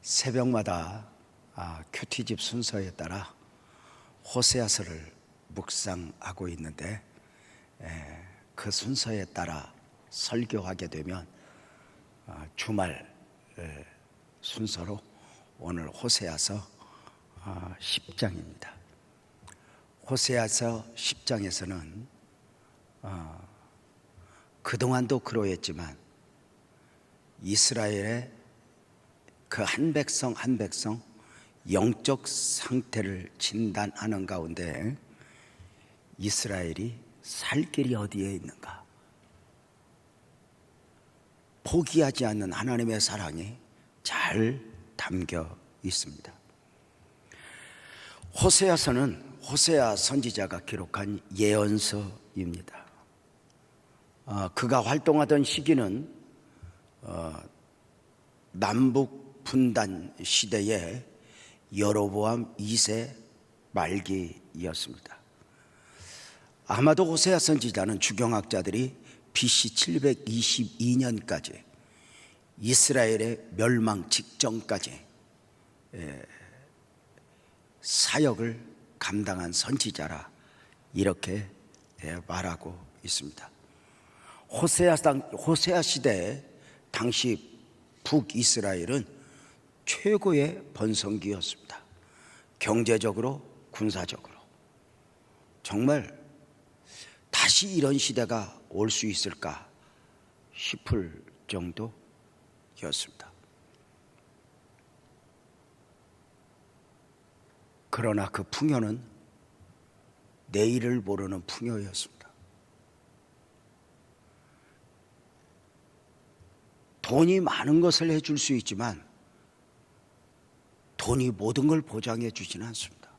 새벽마다 큐티집 순서에 따라 호세아서를 묵상하고 있는데 그 순서에 따라 설교하게 되면 주말 순서로 오늘 호세아서 10장입니다. 호세아서 10장에서는 그동안도 그러했지만 이스라엘의 그 한 백성 한 백성 영적 상태를 진단하는 가운데 이스라엘이 살 길이 어디에 있는가, 포기하지 않는 하나님의 사랑이 잘 담겨 있습니다. 호세아서는 호세아 선지자가 기록한 예언서입니다. 그가 활동하던 시기는 남북 분단 시대의 여로보암 2세 말기였습니다. 아마도 호세아 선지자는 주경학자들이 BC 722년까지 이스라엘의 멸망 직전까지 사역을 감당한 선지자라 이렇게 말하고 있습니다. 호세아 시대에 당시 북이스라엘은 최고의 번성기였습니다. 경제적으로, 군사적으로. 정말 다시 이런 시대가 올 수 있을까 싶을 정도였습니다. 그러나 그 풍요는 내일을 모르는 풍요였습니다. 돈이 많은 것을 해줄 수 있지만 돈이 모든 걸 보장해 주지는 않습니다.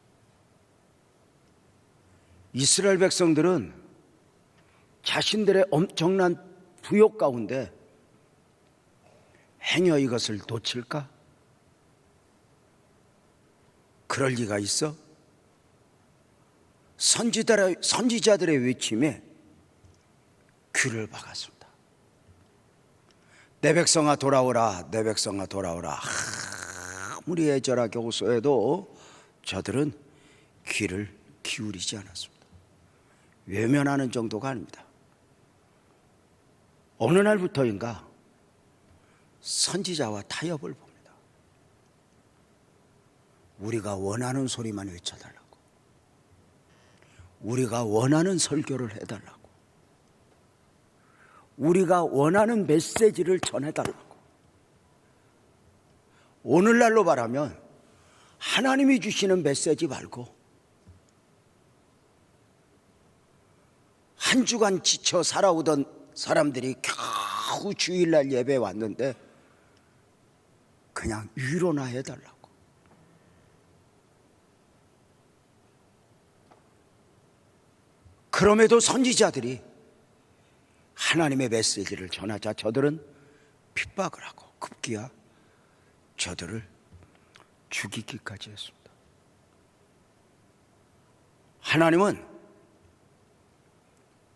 이스라엘 백성들은 자신들의 엄청난 부욕 가운데 행여 이것을 놓칠까? 그럴 리가 있어? 선지자들의 외침에 귀를 박았습니다. 내 백성아 돌아오라, 내 백성아 돌아오라. 아무리 애절하게 호소해도 저들은 귀를 기울이지 않았습니다. 외면하는 정도가 아닙니다. 어느 날부터인가 선지자와 타협을 봅니다. 우리가 원하는 소리만 외쳐달라고, 우리가 원하는 설교를 해달라고, 우리가 원하는 메시지를 전해달라고. 오늘날로 말하면 하나님이 주시는 메시지 말고 한 주간 지쳐 살아오던 사람들이 겨우 주일날 예배에 왔는데 그냥 위로나 해달라고. 그럼에도 선지자들이 하나님의 메시지를 전하자 저들은 핍박을 하고 급기야 저들을 죽이기까지 했습니다. 하나님은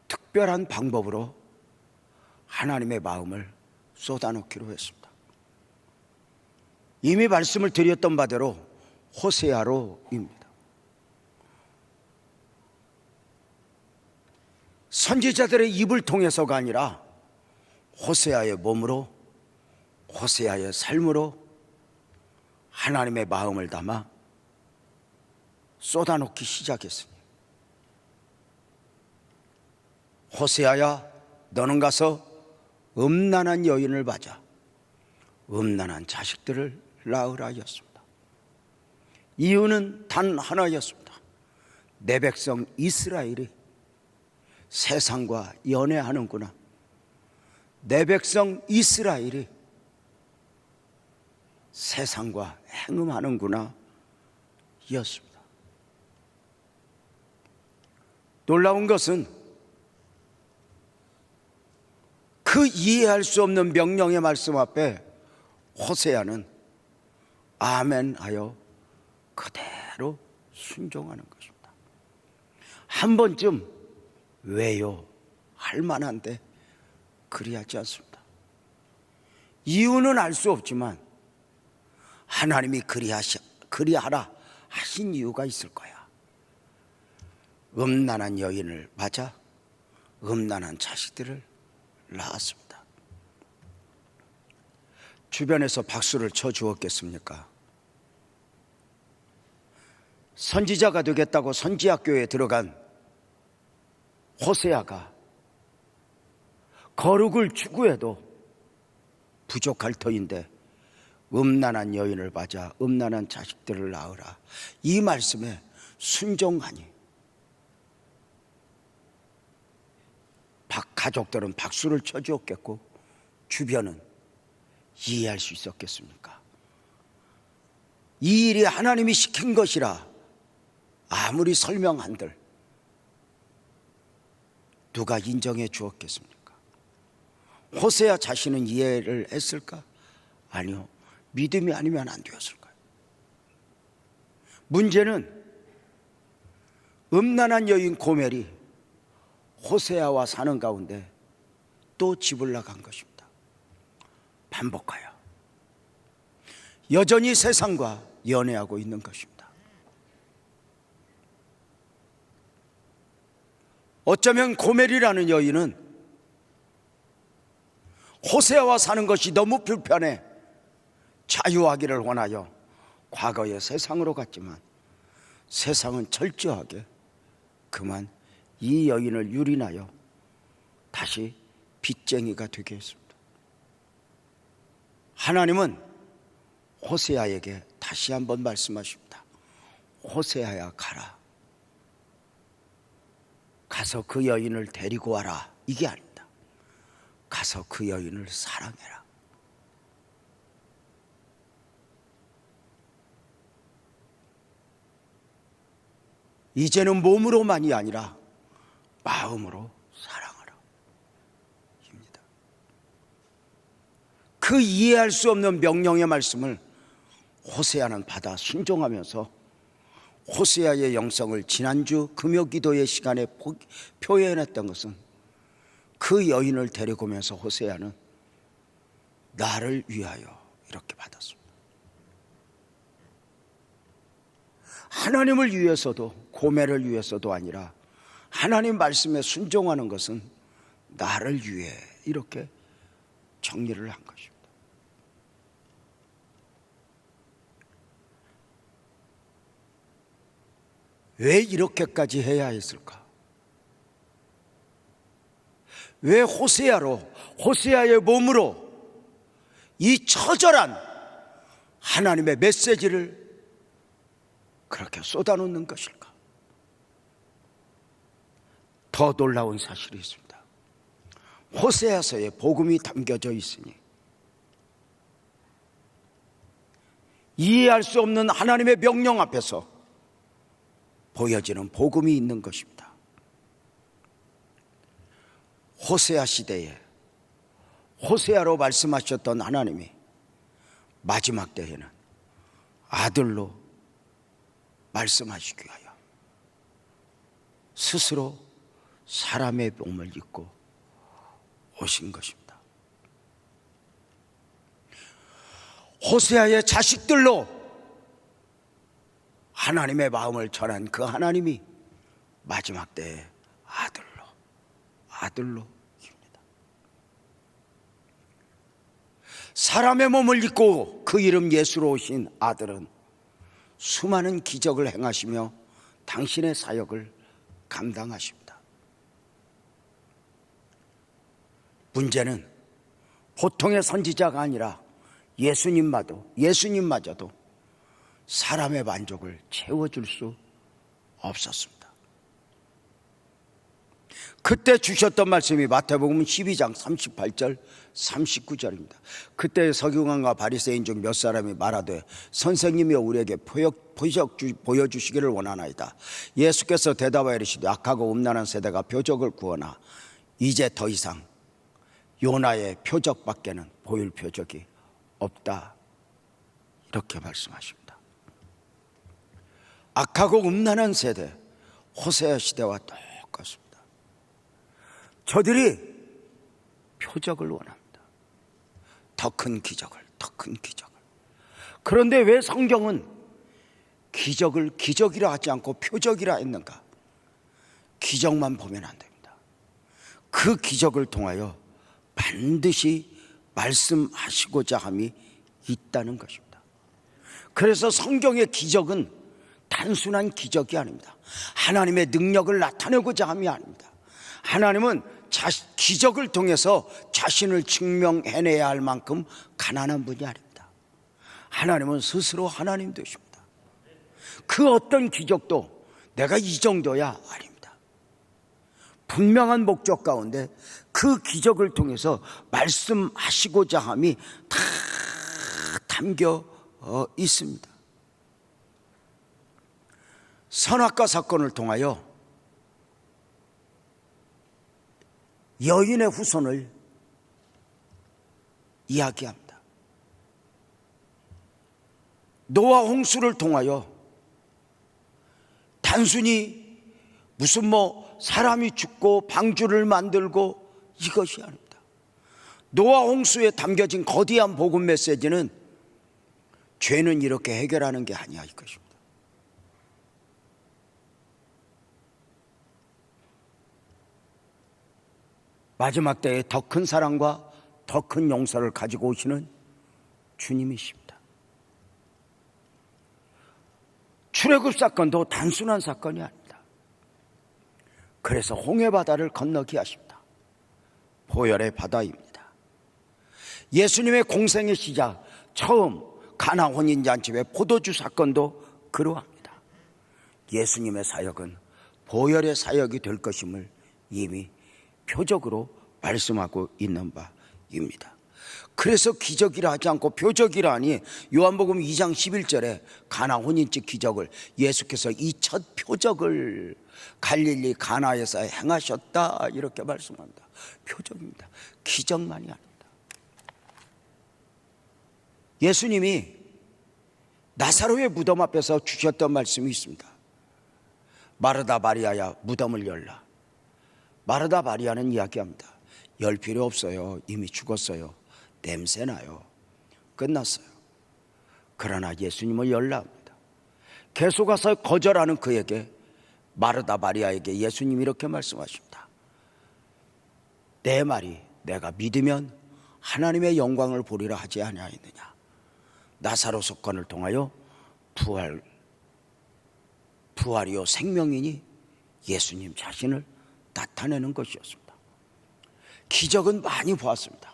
특별한 방법으로 하나님의 마음을 쏟아놓기로 했습니다. 이미 말씀을 드렸던 바대로 호세아로입니다. 선지자들의 입을 통해서가 아니라 호세아의 몸으로, 호세아의 삶으로 하나님의 마음을 담아 쏟아놓기 시작했으니, 호세아야 너는 가서 음란한 여인을 맞아 음란한 자식들을 낳으라 하였습니다. 이유는 단 하나였습니다. 내 백성 이스라엘이 세상과 연애하는구나, 내 백성 이스라엘이 세상과 행음하는구나 였습니다. 놀라운 것은 그 이해할 수 없는 명령의 말씀 앞에 호세아는 아멘하여 그대로 순종하는 것입니다. 한 번쯤 왜요? 할 만한데 그리하지 않습니다. 이유는 알 수 없지만 하나님이 그리하라 하신 이유가 있을 거야. 음란한 여인을 맞아 음란한 자식들을 낳았습니다. 주변에서 박수를 쳐 주었겠습니까? 선지자가 되겠다고 선지학교에 들어간 호세아가 거룩을 추구해도 부족할 터인데 음란한 여인을 맞아 음란한 자식들을 낳으라, 이 말씀에 순종하니 가족들은 박수를 쳐주었겠고 주변은 이해할 수 있었겠습니까? 이 일이 하나님이 시킨 것이라 아무리 설명한들 누가 인정해 주었겠습니까? 호세아 자신은 이해를 했을까? 아니요, 믿음이 아니면 안 되었을 거예요. 문제는 음란한 여인 고멜이 호세아와 사는 가운데 또 집을 나간 것입니다. 반복하여 여전히 세상과 연애하고 있는 것입니다. 어쩌면 고멜이라는 여인은 호세아와 사는 것이 너무 불편해 자유하기를 원하여 과거의 세상으로 갔지만 세상은 철저하게 그만 이 여인을 유린하여 다시 빚쟁이가 되게 했습니다. 하나님은 호세아에게 다시 한번 말씀하십니다. 호세아야, 가라. 가서 그 여인을 데리고 와라, 이게 아닙니다. 가서 그 여인을 사랑해라. 이제는 몸으로만이 아니라 마음으로 사랑하라 입니다. 그 이해할 수 없는 명령의 말씀을 호세아는 받아 순종하면서 호세아의 영성을 지난주 금요기도의 시간에 표현했던 것은 그 여인을 데리고 오면서 호세아는 나를 위하여 이렇게 받았습니다. 하나님을 위해서도 고멜을 위해서도 아니라 하나님 말씀에 순종하는 것은 나를 위해 이렇게 정리를 한 것입니다. 왜 이렇게까지 해야 했을까? 왜 호세아의 몸으로 이 처절한 하나님의 메시지를 그렇게 쏟아놓는 것일까? 더 놀라운 사실이 있습니다. 호세아서에 복음이 담겨져 있으니 이해할 수 없는 하나님의 명령 앞에서 보여지는 복음이 있는 것입니다. 호세아 시대에 호세아로 말씀하셨던 하나님이 마지막 때에는 아들로 말씀하시기 위하여 스스로 사람의 몸을 입고 오신 것입니다. 호세아의 자식들로 하나님의 마음을 전한 그 하나님이 마지막 때에 아들로 입니다. 사람의 몸을 입고 그 이름 예수로 오신 아들은 수많은 기적을 행하시며 당신의 사역을 감당하십니다. 문제는 보통의 선지자가 아니라 예수님마저도 사람의 만족을 채워줄 수 없었습니다. 그때 주셨던 말씀이 마태복음 12장 38절 39절입니다. 그때 서기관과 바리새인 중 몇 사람이 말하되 선생님이 우리에게 표적 보여주시기를 원하나이다. 예수께서 대답하여 이르시되 악하고 음란한 세대가 표적을 구하나 이제 더 이상 요나의 표적밖에는 보일 표적이 없다, 이렇게 말씀하십니다. 악하고 음란한 세대, 호세아 시대와 똑같습니다. 저들이 표적을 원합니다. 더 큰 기적을. 그런데 왜 성경은 기적을 기적이라 하지 않고 표적이라 했는가? 기적만 보면 안 됩니다. 그 기적을 통하여 반드시 말씀하시고자 함이 있다는 것입니다. 그래서 성경의 기적은 단순한 기적이 아닙니다. 하나님의 능력을 나타내고자 함이 아닙니다. 하나님은 기적을 통해서 자신을 증명해내야 할 만큼 가난한 분이 아닙니다. 하나님은 스스로 하나님 되십니다. 그 어떤 기적도 내가 이 정도야 아닙니다. 분명한 목적 가운데 그 기적을 통해서 말씀하시고자 함이 다 담겨 있습니다. 선악과 사건을 통하여 여인의 후손을 이야기합니다. 노아 홍수를 통하여 단순히 무슨 사람이 죽고 방주를 만들고 이것이 아닙니다. 노아 홍수에 담겨진 거대한 복음 메시지는 죄는 이렇게 해결하는 게 아니야 이것입니다. 마지막 때에 더 큰 사랑과 더 큰 용서를 가지고 오시는 주님이십니다. 출애굽 사건도 단순한 사건이 아닙니다. 그래서 홍해 바다를 건너게 하십니다. 보혈의 바다입니다. 예수님의 공생의 시작 처음 가나 혼인잔치의 포도주 사건도 그러합니다. 예수님의 사역은 보혈의 사역이 될 것임을 이미 표적으로 말씀하고 있는 바입니다. 그래서 기적이라 하지 않고 표적이라 하니 요한복음 2장 11절에 가나 혼인집 기적을 예수께서 이 첫 표적을 갈릴리 가나에서 행하셨다 이렇게 말씀합니다. 표적입니다. 기적만이 아닙니다. 예수님이 나사로의 무덤 앞에서 주셨던 말씀이 있습니다. 마르다 마리아야 무덤을 열라. 마르다 마리아는 이야기합니다. 열 필요 없어요. 이미 죽었어요. 냄새나요. 끝났어요. 그러나 예수님을 열라 합니다. 계속 와서 거절하는 그에게 마르다 마리아에게 예수님이 이렇게 말씀하십니다. 내 말이 내가 믿으면 하나님의 영광을 보리라 하지 아니하였느냐. 나사로 사건을 통하여 부활이요 생명이니 예수님 자신을 나타내는 것이었습니다. 기적은 많이 보았습니다.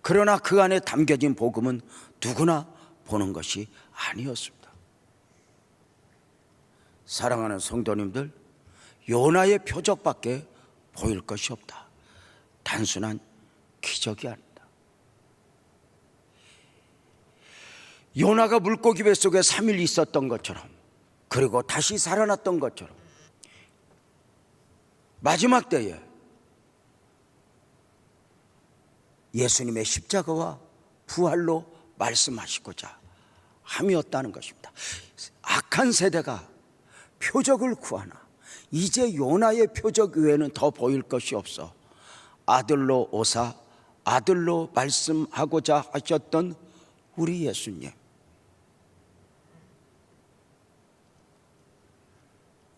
그러나 그 안에 담겨진 복음은 누구나 보는 것이 아니었습니다. 사랑하는 성도님들, 요나의 표적밖에 보일 것이 없다. 단순한 기적이 아니다. 요나가 물고기 뱃속에 3일 있었던 것처럼 그리고 다시 살아났던 것처럼 마지막 때에 예수님의 십자가와 부활로 말씀하시고자 함이었다는 것입니다. 악한 세대가 표적을 구하나 이제 요나의 표적 외에는 더 보일 것이 없어 아들로 오사 아들로 말씀하고자 하셨던 우리 예수님,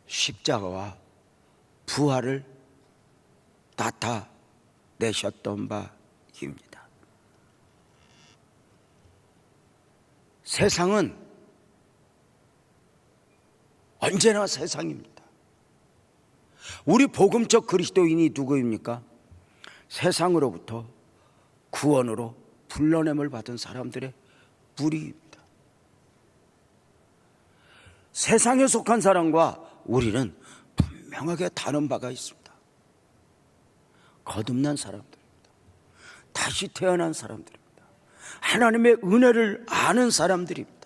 십자가와 부활을 나타내셨던 바입니다. 세상은 언제나 세상입니다. 우리 복음적 그리스도인이 누구입니까? 세상으로부터 구원으로 불러냄을 받은 사람들의 무리입니다. 세상에 속한 사람과 우리는 분명하게 다른 바가 있습니다. 거듭난 사람들입니다. 다시 태어난 사람들입니다. 하나님의 은혜를 아는 사람들입니다.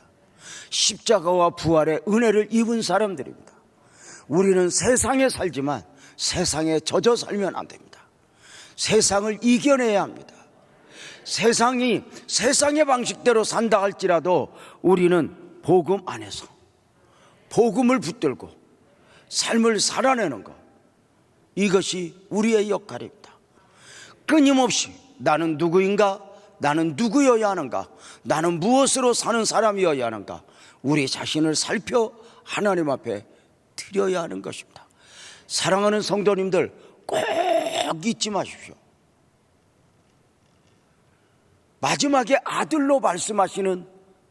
십자가와 부활의 은혜를 입은 사람들입니다. 우리는 세상에 살지만 세상에 젖어 살면 안 됩니다. 세상을 이겨내야 합니다. 세상이 세상의 방식대로 산다 할지라도 우리는 복음 안에서 복음을 붙들고 삶을 살아내는 것, 이것이 우리의 역할입니다. 끊임없이 나는 누구인가, 나는 누구여야 하는가? 나는 무엇으로 사는 사람이어야 하는가? 우리 자신을 살펴 하나님 앞에 드려야 하는 것입니다. 사랑하는 성도님들, 꼭 잊지 마십시오. 마지막에 아들로 말씀하시는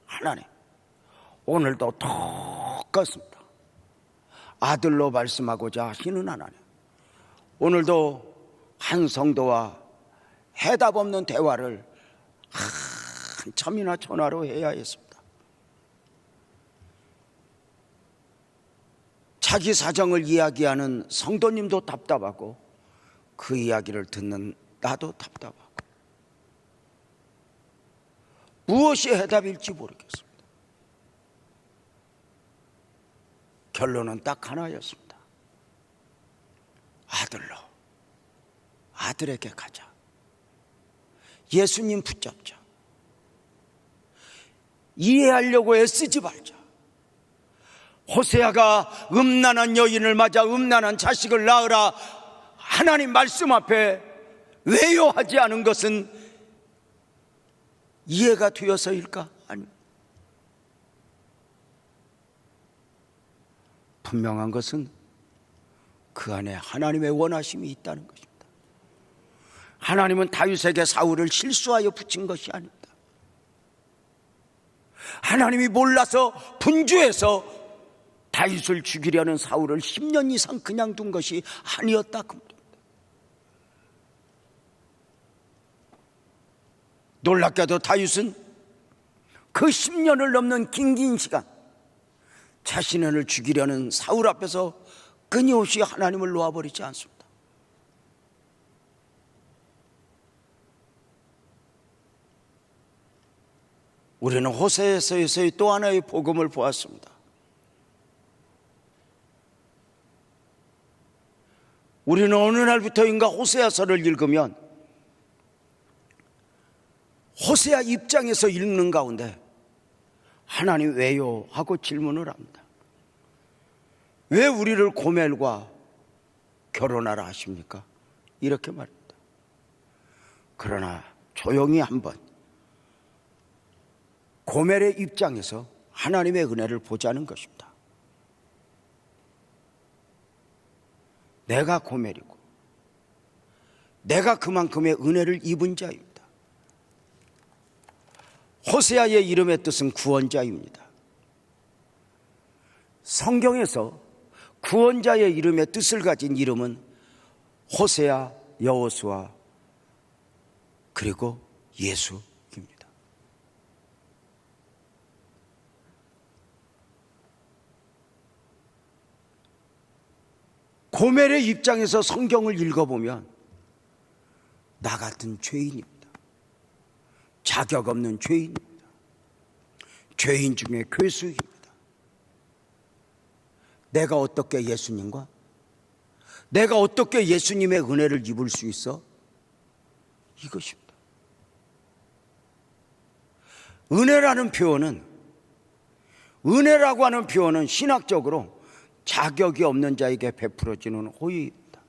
하나님, 오늘도 똑같습니다. 아들로 말씀하고자 하시는 하나님, 오늘도 한 성도와 해답 없는 대화를 한참이나 전화로 해야 했습니다. 자기 사정을 이야기하는 성도님도 답답하고 그 이야기를 듣는 나도 답답하고 무엇이 해답일지 모르겠습니다. 결론은 딱 하나였습니다. 아들로, 아들에게 가자. 예수님 붙잡자. 이해하려고 애쓰지 말자. 호세아가 음란한 여인을 맞아 음란한 자식을 낳으라 하나님 말씀 앞에 외요하지 않은 것은 이해가 되어서일까? 아닙니다. 분명한 것은 그 안에 하나님의 원하심이 있다는 것입니다. 하나님은 다윗에게 사울을 실수하여 붙인 것이 아닙니다. 하나님이 몰라서 분주해서 다윗을 죽이려는 사울을 10년 이상 그냥 둔 것이 아니었다 그 말입니다. 놀랍게도 다윗은 그 10년을 넘는 긴 시간 자신을 죽이려는 사울 앞에서 끊임없이 하나님을 놓아버리지 않습니다. 우리는 호세아서에서의 또 하나의 복음을 보았습니다. 우리는 어느 날부터인가 호세아서를 읽으면 호세아 입장에서 읽는 가운데 하나님 왜요? 하고 질문을 합니다. 왜 우리를 고멜과 결혼하라 하십니까? 이렇게 말합니다. 그러나 조용히 한번 고멜의 입장에서 하나님의 은혜를 보자는 것입니다. 내가 고멜이고 내가 그만큼의 은혜를 입은 자입니다. 호세아의 이름의 뜻은 구원자입니다. 성경에서 구원자의 이름의 뜻을 가진 이름은 호세아, 여호수아 그리고 예수입니다. 고멜의 입장에서 성경을 읽어보면 나 같은 죄인입니다. 자격 없는 죄인입니다. 죄인 중에 괴수입니다. 내가 어떻게 예수님과 내가 어떻게 예수님의 은혜를 입을 수 있어? 이것입니다. 은혜라고 하는 표현은 신학적으로 자격이 없는 자에게 베풀어지는 호의입니다.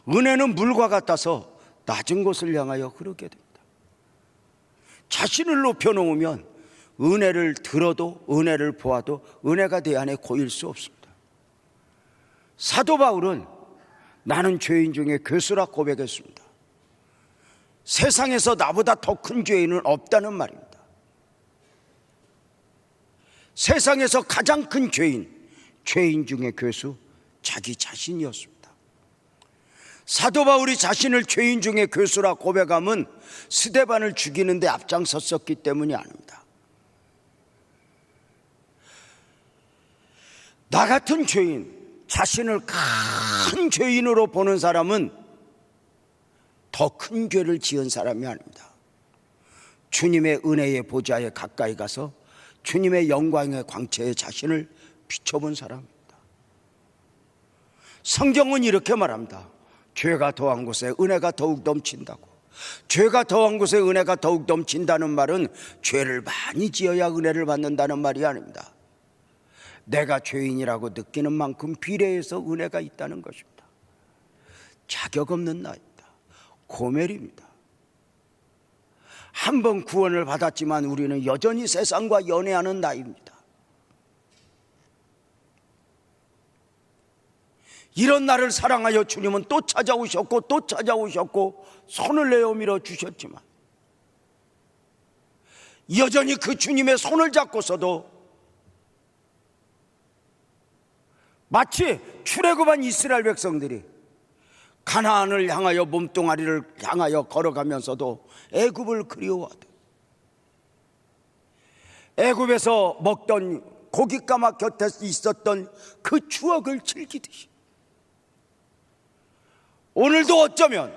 은혜는 물과 같아서 낮은 곳을 향하여 흐르게 됩니다. 자신을 높여놓으면 은혜를 들어도 은혜를 보아도 은혜가 내 안에 고일 수 없습니다. 사도 바울은 나는 죄인 중에 괴수라 고백했습니다. 세상에서 나보다 더 큰 죄인은 없다는 말입니다. 세상에서 가장 큰 죄인 중에 괴수, 자기 자신이었습니다. 사도 바울이 자신을 죄인 중에 괴수라 고백함은 스데반을 죽이는 데 앞장섰었기 때문이 아닙니다. 나 같은 죄인, 자신을 큰 죄인으로 보는 사람은 더 큰 죄를 지은 사람이 아닙니다. 주님의 은혜의 보좌에 가까이 가서 주님의 영광의 광채에 자신을 비춰본 사람입니다. 성경은 이렇게 말합니다. 죄가 더한 곳에 은혜가 더욱 넘친다고. 죄가 더한 곳에 은혜가 더욱 넘친다는 말은 죄를 많이 지어야 은혜를 받는다는 말이 아닙니다. 내가 죄인이라고 느끼는 만큼 비례해서 은혜가 있다는 것입니다. 자격 없는 나입니다. 고멜입니다. 한 번 구원을 받았지만 우리는 여전히 세상과 연애하는 나이입니다. 이런 나를 사랑하여 주님은 또 찾아오셨고 또 찾아오셨고 손을 내어 밀어주셨지만 여전히 그 주님의 손을 잡고서도 마치 출애굽한 이스라엘 백성들이 가나안을 향하여 몸뚱아리를 향하여 걸어가면서도 애굽을 그리워하듯 애굽에서 먹던 고깃가마 곁에 있었던 그 추억을 즐기듯이 오늘도 어쩌면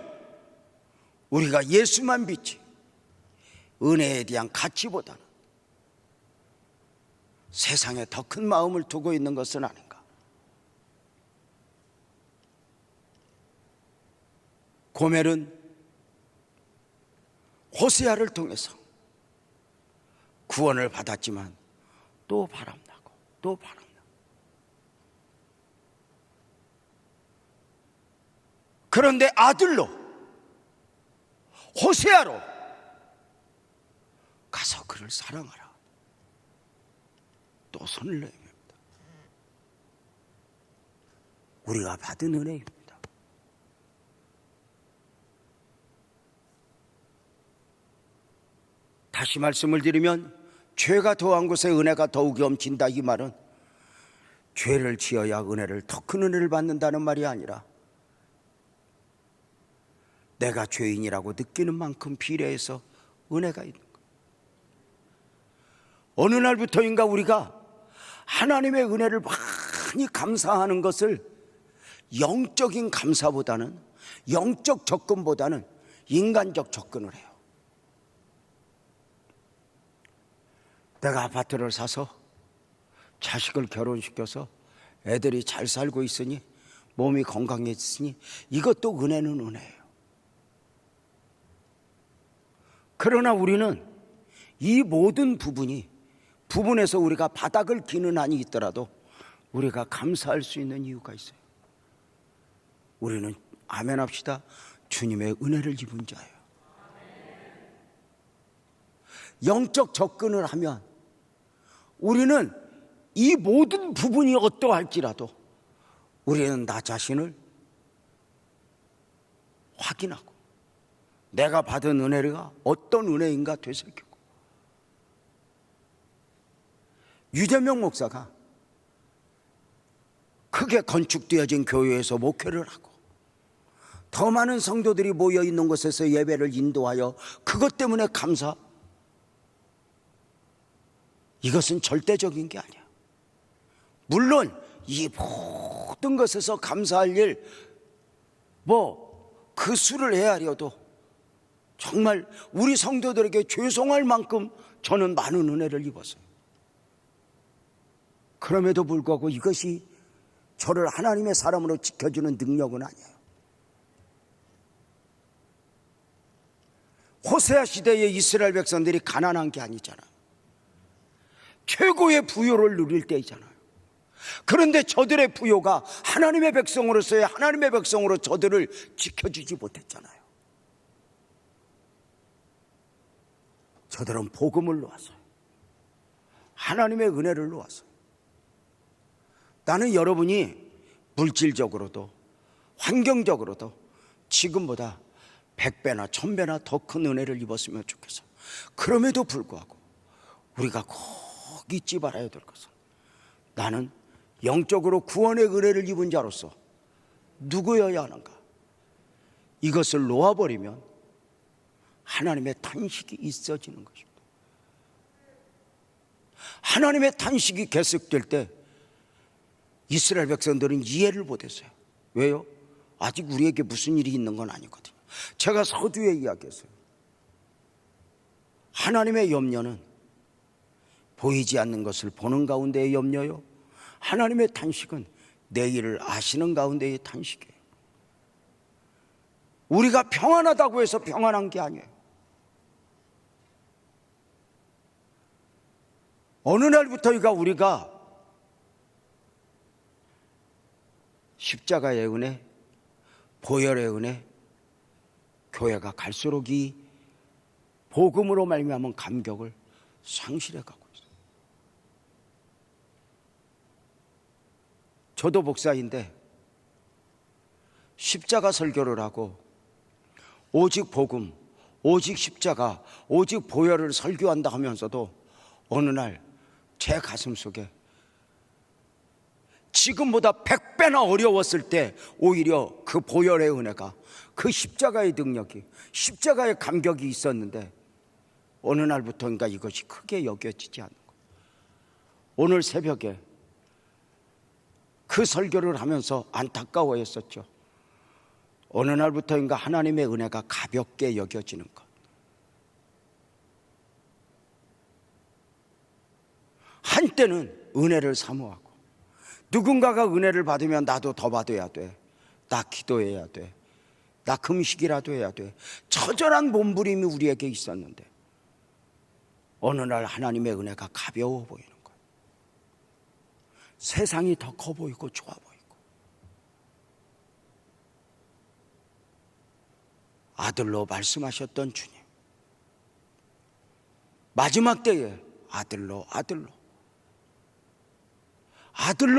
우리가 예수만 믿지 은혜에 대한 가치보다는 세상에 더 큰 마음을 두고 있는 것은 아닌가. 고멜은 호세아를 통해서 구원을 받았지만 또 바람나고 또 바람나고, 그런데 아들로 호세아로 가서 그를 사랑하라 또 손을 내밉니다. 우리가 받은 은혜입니다. 다시 말씀을 드리면 죄가 더한 곳에 은혜가 더욱 넘친다, 이 말은 죄를 지어야 은혜를 더 큰 은혜를 받는다는 말이 아니라 내가 죄인이라고 느끼는 만큼 비례해서 은혜가 있는 거예요. 어느 날부터인가 우리가 하나님의 은혜를 많이 감사하는 것을 영적인 감사보다는, 영적 접근보다는 인간적 접근을 해요. 내가 아파트를 사서 자식을 결혼시켜서 애들이 잘 살고 있으니, 몸이 건강해졌으니 이것도 은혜는 은혜예요. 그러나 우리는 이 모든 부분에서 우리가 바닥을 기는 한이 있더라도 우리가 감사할 수 있는 이유가 있어요. 우리는 아멘 합시다. 주님의 은혜를 입은 자예요. 영적 접근을 하면 우리는 이 모든 부분이 어떠할지라도 우리는 나 자신을 확인하고 내가 받은 은혜가 어떤 은혜인가 되새기고, 유재명 목사가 크게 건축되어진 교회에서 목회를 하고 더 많은 성도들이 모여있는 곳에서 예배를 인도하여 그것 때문에 감사, 이것은 절대적인 게 아니야. 물론 이 모든 것에서 감사할 일, 그 수를 헤아려도 정말 우리 성도들에게 죄송할 만큼 저는 많은 은혜를 입었어요. 그럼에도 불구하고 이것이 저를 하나님의 사람으로 지켜주는 능력은 아니에요. 호세아 시대의 이스라엘 백성들이 가난한 게 아니잖아요. 최고의 부요를 누릴 때이잖아요. 그런데 저들의 부요가 하나님의 백성으로서의 하나님의 백성으로 저들을 지켜주지 못했잖아요. 저들은 복음을 놓았어요. 하나님의 은혜를 놓았어요. 나는 여러분이 물질적으로도 환경적으로도 지금보다 100배나 1000배나 더 큰 은혜를 입었으면 좋겠어요. 그럼에도 불구하고 우리가 꼭 잊지 말아야 될 것은, 나는 영적으로 구원의 은혜를 입은 자로서 누구여야 하는가? 이것을 놓아버리면 하나님의 탄식이 있어지는 것입니다. 하나님의 탄식이 계속될 때 이스라엘 백성들은 이해를 못했어요. 왜요? 아직 우리에게 무슨 일이 있는 건 아니거든요. 제가 서두에 이야기했어요. 하나님의 염려는 보이지 않는 것을 보는 가운데의 염려요, 하나님의 탄식은 내일을 아시는 가운데의 탄식이에요. 우리가 평안하다고 해서 평안한 게 아니에요. 어느 날부터가 우리가 십자가의 은혜, 보혈의 은혜, 교회가 갈수록 이 복음으로 말미암은 감격을 상실해 가고 있어요. 저도 목사인데 십자가 설교를 하고 오직 복음, 오직 십자가, 오직 보혈을 설교한다 하면서도 어느 날 제 가슴 속에 지금보다 100배나 어려웠을 때 오히려 그 보혈의 은혜가, 그 십자가의 능력이, 십자가의 감격이 있었는데 어느 날부터인가 이것이 크게 여겨지지 않는 거예요. 오늘 새벽에 그 설교를 하면서 안타까워했었죠. 어느 날부터인가 하나님의 은혜가 가볍게 여겨지는 것. 한때는 은혜를 사모하고 누군가가 은혜를 받으면 나도 더 받아야 돼, 나 기도해야 돼, 나 금식이라도 해야 돼, 처절한 몸부림이 우리에게 있었는데 어느 날 하나님의 은혜가 가벼워 보이는 거예요. 세상이 더 커 보이고 좋아 보이고 아들로 말씀하셨던 주님, 마지막 때에 아들로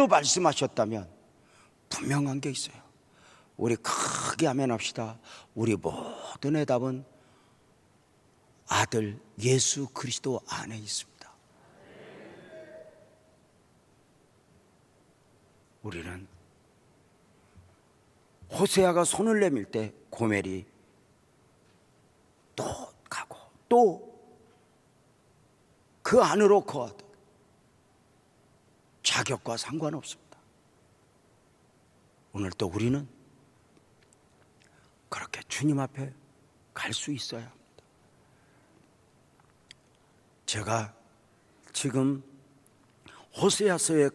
말씀하셨다면 분명한 게 있어요. 우리 크게 아멘 합시다. 우리 모든의 답은 아들 예수 그리스도 안에 있습니다. 우리는 호세아가 손을 내밀 때 고멜이 또 가고 또 그 안으로 거하도 자격과 상관없습니다. 오늘 또 우리는 그렇게 주님 앞에 갈 수 있어야 합니다. 제가 지금 호세아서의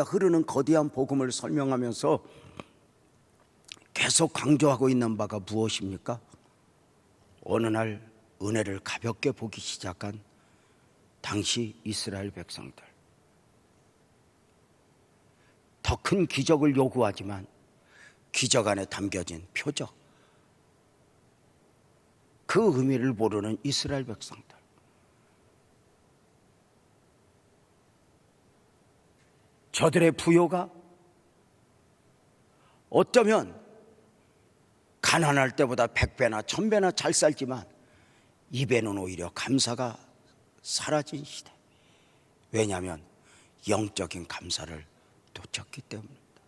흐르는 거대한 복음을 설명하면서 계속 강조하고 있는 바가 무엇입니까? 어느 날 은혜를 가볍게 보기 시작한 당시 이스라엘 백성들, 더 큰 기적을 요구하지만 기적 안에 담겨진 표적, 그 의미를 모르는 이스라엘 백성들. 저들의 부요가 어쩌면 가난할 때보다 100배나 1000배나 잘 살지만 입에는 오히려 감사가 사라진 시대. 왜냐하면 영적인 감사를 놓쳤기 때문입니다.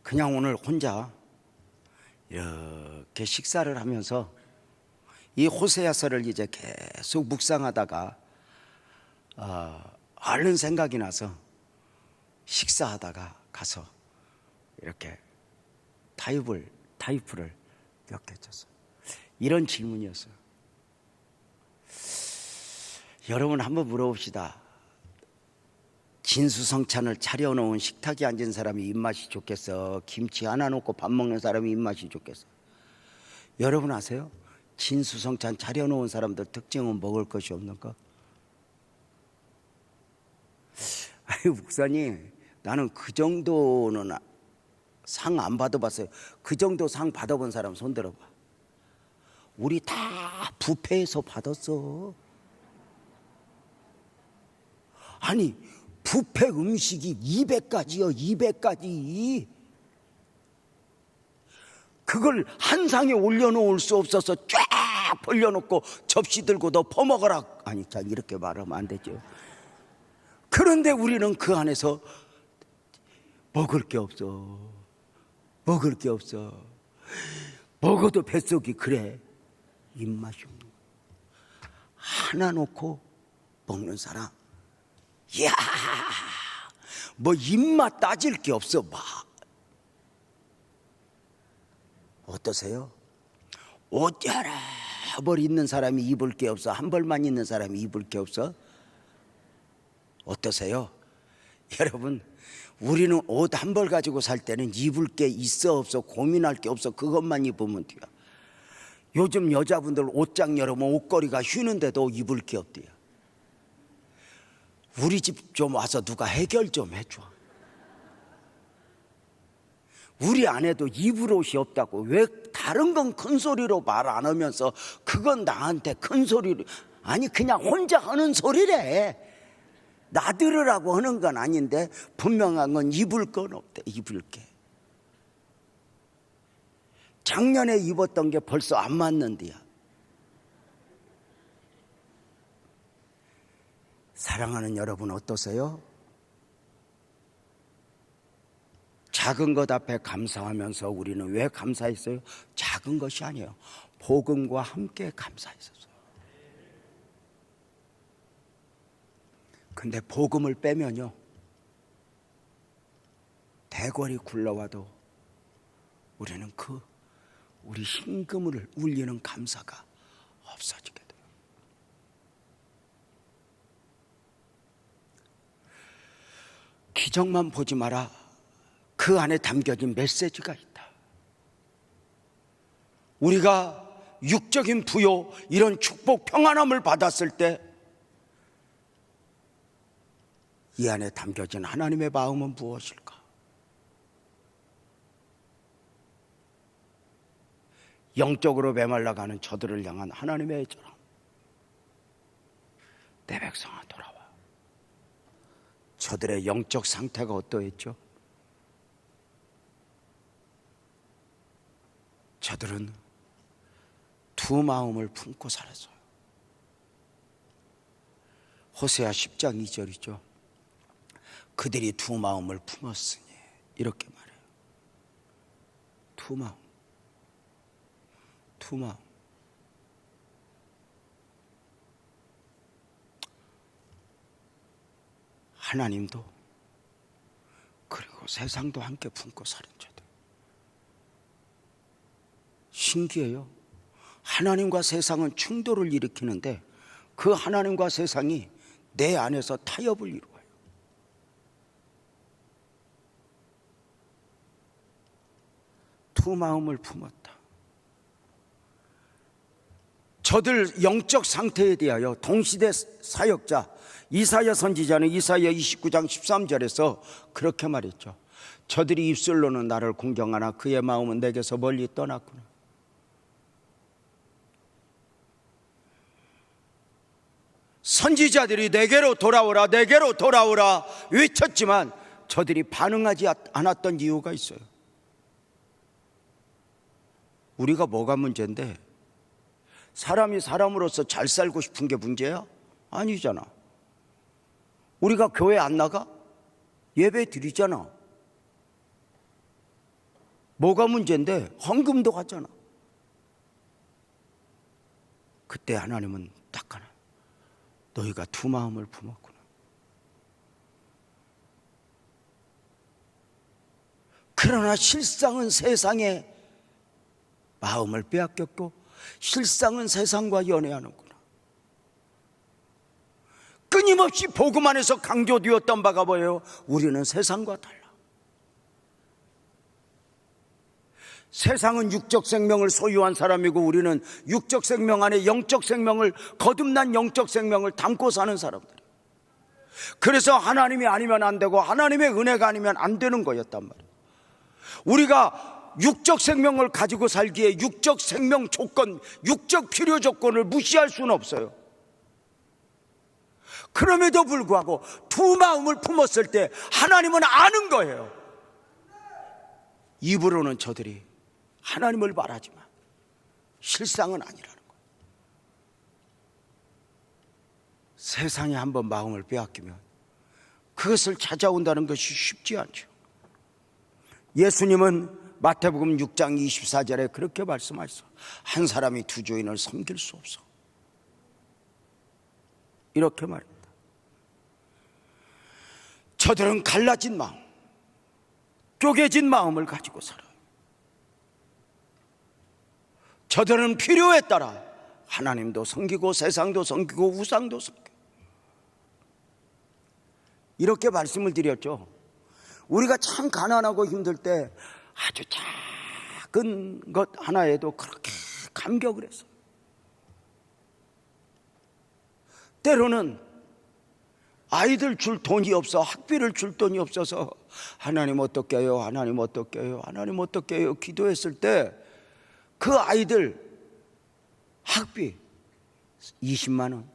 그냥 오늘 혼자 이렇게 식사를 하면서 이 호세아서를 이제 계속 묵상하다가 얼른 생각이 나서 식사하다가 가서 이렇게 타이프를 몇 개 쳤어요. 이런 질문이었어요. 여러분 한번 물어봅시다. 진수성찬을 차려놓은 식탁에 앉은 사람이 입맛이 좋겠어? 김치 하나 놓고 밥 먹는 사람이 입맛이 좋겠어? 여러분 아세요? 진수성찬 차려놓은 사람들 특징은 먹을 것이 없는 거. 아유 목사님, 나는 그 정도는 상 안 받아봤어요. 그 정도 상 받아본 사람 손 들어봐. 우리 다 뷔페에서 받았어. 아니 뷔페 음식이 200가지요. 200가지. 그걸 한 상에 올려놓을 수 없어서 쫙 벌려놓고 접시 들고 너 퍼먹어라. 아니 참 이렇게 말하면 안 되죠. 그런데 우리는 그 안에서 먹을 게 없어. 먹어도 뱃속이 그래. 입맛이 없는 거야. 하나 놓고 먹는 사람, 이야, 뭐 입맛 따질 게 없어. 막 어떠세요? 옷 여러 벌 있는 사람이 입을 게 없어? 한 벌만 있는 사람이 입을 게 없어? 어떠세요? 여러분, 우리는 옷 한 벌 가지고 살 때는 입을 게 있어 없어 고민할 게 없어. 그것만 입으면 돼요. 요즘 여자분들 옷장 열으면 옷걸이가 휘는데도 입을 게 없대요. 우리 집 좀 와서 누가 해결 좀 해줘. 우리 아내도 입을 옷이 없다고. 왜 다른 건 큰 소리로 말 안 하면서 그건 나한테 큰 소리로, 아니 그냥 혼자 하는 소리래. 나 들으라고 하는 건 아닌데 분명한 건 입을 건 없대. 입을 게 작년에 입었던 게 벌써 안 맞는데야. 사랑하는 여러분 어떠세요? 작은 것 앞에 감사하면서 우리는 왜 감사했어요? 작은 것이 아니에요. 복음과 함께 감사했었어요. 근데 복음을 빼면요, 대궐이 굴러와도 우리는 우리 힘금을 울리는 감사가 없어지게 돼요. 기적만 보지 마라. 그 안에 담겨진 메시지가 있다. 우리가 육적인 부요, 이런 축복, 평안함을 받았을 때 이 안에 담겨진 하나님의 마음은 무엇일까? 영적으로 메말라가는 저들을 향한 하나님의 애절함. 내 백성아 돌아와. 저들의 영적 상태가 어떠했죠? 저들은 두 마음을 품고 살았어요. 호세아 10장 2절이죠. 그들이 두 마음을 품었으니, 이렇게 말해요. 두 마음. 두 마음. 하나님도 그리고 세상도 함께 품고 사는 자들. 신기해요. 하나님과 세상은 충돌을 일으키는데 그 하나님과 세상이 내 안에서 타협을 이루어요. 두 마음을 품었다. 저들 영적 상태에 대하여 동시대 사역자 이사야 선지자는 이사야 29장 13절에서 그렇게 말했죠. 저들이 입술로는 나를 공경하나 그의 마음은 내게서 멀리 떠났구나. 선지자들이 내게로 돌아오라, 내게로 돌아오라 외쳤지만 저들이 반응하지 않았던 이유가 있어요. 우리가 뭐가 문제인데, 사람이 사람으로서 잘 살고 싶은 게 문제야? 아니잖아. 우리가 교회 안 나가? 예배 드리잖아. 뭐가 문제인데? 헌금도 하잖아. 그때 하나님은 딱 하나, 너희가 두 마음을 품었구나. 그러나 실상은 세상에 마음을 빼앗겼고 실상은 세상과 연애하는구나. 끊임없이 복음 안에서 강조되었던 바가 뭐예요? 우리는 세상과 달라. 세상은 육적 생명을 소유한 사람이고 우리는 육적 생명 안에 영적 생명을, 거듭난 영적 생명을 담고 사는 사람들이에요. 그래서 하나님이 아니면 안 되고 하나님의 은혜가 아니면 안 되는 거였단 말이에요. 우리가 육적 생명을 가지고 살기에 육적 생명 조건, 육적 필요 조건을 무시할 수는 없어요. 그럼에도 불구하고 두 마음을 품었을 때 하나님은 아는 거예요. 입으로는 저들이 하나님을 말하지만 실상은 아니라는 거예요. 세상에 한번 마음을 빼앗기면 그것을 찾아온다는 것이 쉽지 않죠. 예수님은 마태복음 6장 24절에 그렇게 말씀하셨어. 한 사람이 두 주인을 섬길 수 없어. 이렇게 말합니다. 저들은 갈라진 마음, 쪼개진 마음을 가지고 살아요. 저들은 필요에 따라 하나님도 섬기고 세상도 섬기고 우상도 섬기고, 이렇게 말씀을 드렸죠. 우리가 참 가난하고 힘들 때 아주 작은 것 하나에도 그렇게 감격을 했어요. 때로는 아이들 줄 돈이 없어, 학비를 줄 돈이 없어서 하나님 어떻게 해요? 하나님 어떻게 해요? 하나님 어떻게 해요? 기도했을 때 그 아이들 학비 20만 원,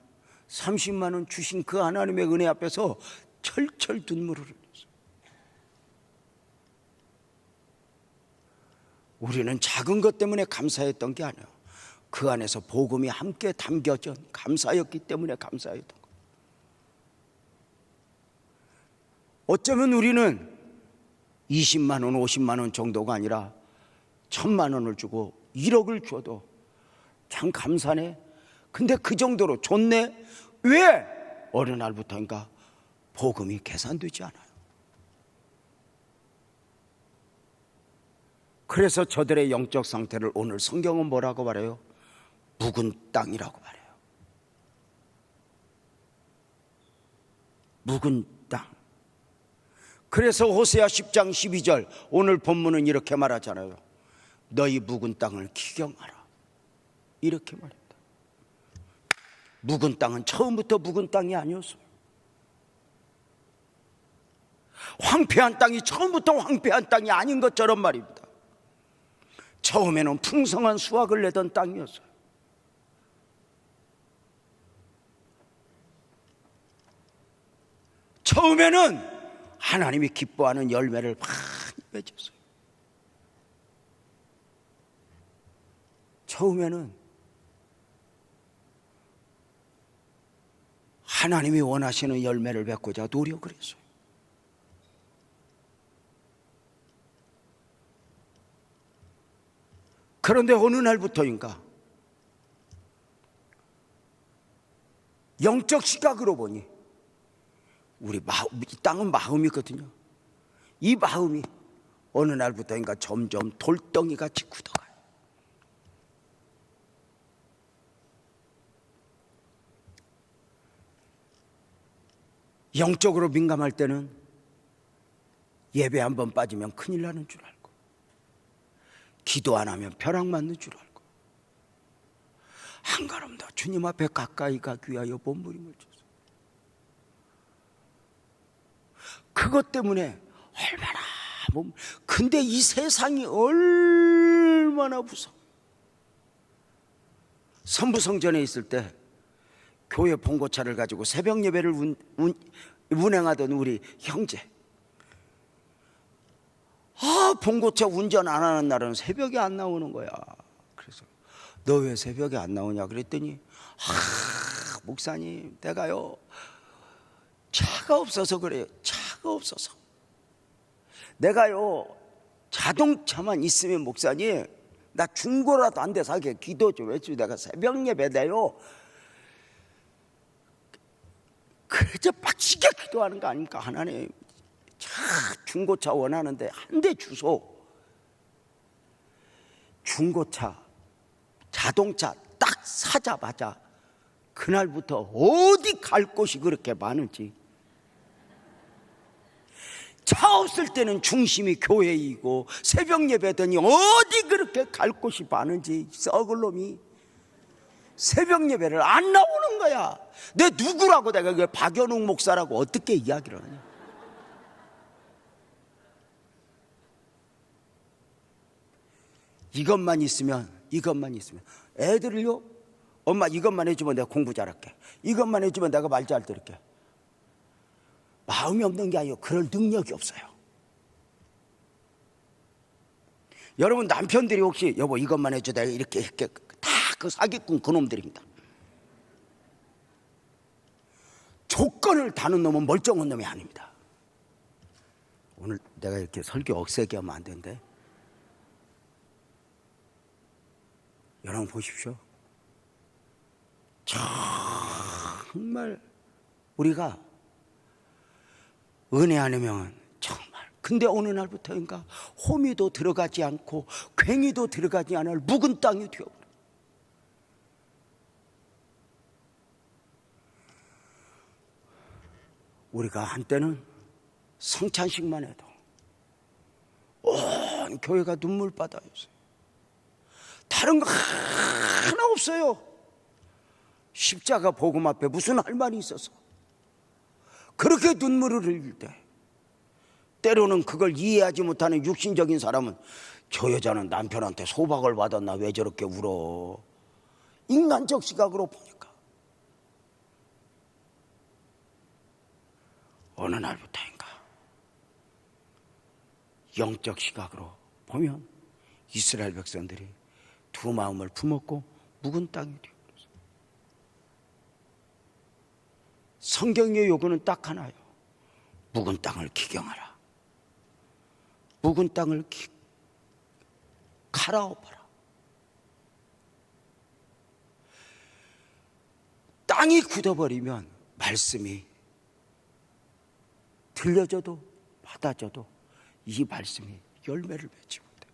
30만 원 주신 그 하나님의 은혜 앞에서 철철 눈물을 흘렸어요. 우리는 작은 것 때문에 감사했던 게 아니에요. 그 안에서 복음이 함께 담겨진 감사였기 때문에 감사했던 거예요. 어쩌면 우리는 20만 원, 50만 원 정도가 아니라 1000만 원을 주고 1억을 줘도 참 감사네. 근데 그 정도로 좋네. 왜? 어느 날부터인가 복음이 계산되지 않아요. 그래서 저들의 영적 상태를 오늘 성경은 뭐라고 말해요? 묵은 땅이라고 말해요. 묵은 땅. 그래서 호세아 10장 12절 오늘 본문은 이렇게 말하잖아요. 너희 묵은 땅을 기경하라. 이렇게 말합니다. 묵은 땅은 처음부터 묵은 땅이 아니었어요. 황폐한 땅이 처음부터 황폐한 땅이 아닌 것처럼 말입니다. 처음에는 풍성한 수확을 내던 땅이었어요. 처음에는 하나님이 기뻐하는 열매를 많이 맺었어요. 처음에는 하나님이 원하시는 열매를 맺고자 노력을 했어요. 그런데 어느 날부터인가 영적 시각으로 보니 우리 이 땅은 마음이거든요. 이 마음이 어느 날부터인가 점점 돌덩이같이 굳어가요. 영적으로 민감할 때는 예배 한 번 빠지면 큰일 나는 줄 알고, 기도 안 하면 벼락 맞는 줄 알고, 한 걸음 더 주님 앞에 가까이 가기 위하여 몸부림을 쳤어요. 그것 때문에 얼마나 근데 이 세상이 얼마나 무서워. 선부성전에 있을 때 교회 봉고차를 가지고 새벽 예배를 운행하던 우리 형제, 봉고차 운전 안 하는 날은 새벽에 안 나오는 거야. 그래서 너 왜 새벽에 안 나오냐 그랬더니 목사님 내가요 차가 없어서 그래요. 차가 없어서. 내가요 자동차만 있으면 목사님 나 중고라도 안 돼 사게 기도 좀 해줘. 내가 새벽 예배 돼요. 그저 빡시게 기도하는 거 아닙니까? 하나님 중고차 원하는데 한 대 주소. 중고차 자동차 딱 사자마자 그날부터 어디 갈 곳이 그렇게 많은지. 차 없을 때는 중심이 교회이고 새벽 예배더니 어디 그렇게 갈 곳이 많은지 썩을 놈이 새벽 예배를 안 나오는 거야. 내 누구라고 내가 그 박연웅 목사라고 어떻게 이야기를 하냐. 이것만 있으면 애들을요 엄마 이것만 해주면 내가 공부 잘할게, 이것만 해주면 내가 말 잘 들을게. 마음이 없는 게 아니에요. 그럴 능력이 없어요. 여러분 남편들이 혹시 여보 이것만 해줘 내가 이렇게 다 그 사기꾼 그놈들입니다. 조건을 다는 놈은 멀쩡한 놈이 아닙니다. 오늘 내가 이렇게 설교 억세게 하면 안 되는데 여러분 보십시오. 정말 우리가 은혜 아니면 정말 근데 어느 날부터인가 호미도 들어가지 않고 괭이도 들어가지 않을 묵은 땅이 되어버려. 우리가 한때는 성찬식만 해도 온 교회가 눈물바다였어요. 다른 거 하나 없어요. 십자가 복음 앞에 무슨 할 말이 있어서 그렇게 눈물을 흘릴 때 때로는 그걸 이해하지 못하는 육신적인 사람은 저 여자는 남편한테 소박을 받았나 왜 저렇게 울어. 인간적 시각으로 보니까 어느 날부터인가 영적 시각으로 보면 이스라엘 백성들이 두 마음을 품었고 묵은 땅이 되어버렸어요. 성경의 요구는 딱 하나요. 묵은 땅을 기경하라. 묵은 땅을 갈아엎어라. 땅이 굳어버리면 말씀이 들려져도 받아져도 이 말씀이 열매를 맺지 못해.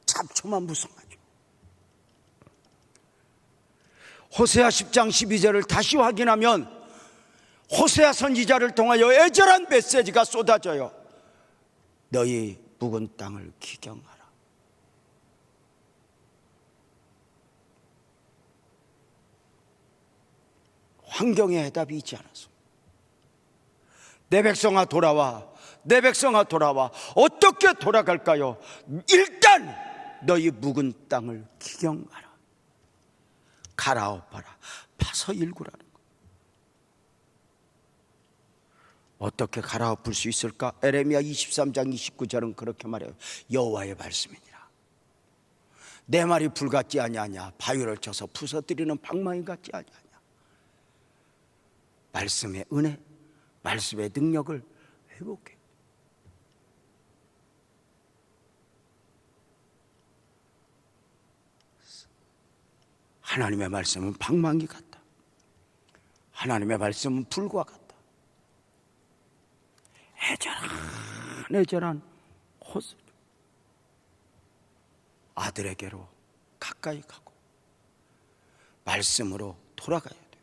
잡초만 무성하죠. 호세아 10장 12절을 다시 확인하면 호세아 선지자를 통하여 애절한 메시지가 쏟아져요. 너희 묵은 땅을 기경하라. 환경의 해답이 있지 않았어. 내 백성아 돌아와. 내 백성아 돌아와. 어떻게 돌아갈까요? 일단 너희 묵은 땅을 기경하라. 갈아엎어라. 파서 일구라는 거. 어떻게 갈아엎을 수 있을까? 에레미야 23장 29절은 그렇게 말해요. 여호와의 말씀이니라. 내 말이 불같지 아니하냐. 바위를 쳐서 부서뜨리는 방망이 같지 아니하냐. 말씀의 은혜, 말씀의 능력을 회복해. 하나님의 말씀은 방망이 같다. 하나님의 말씀은 불과 같다. 애절한 호수. 아들에게로 가까이 가고 말씀으로 돌아가야 돼.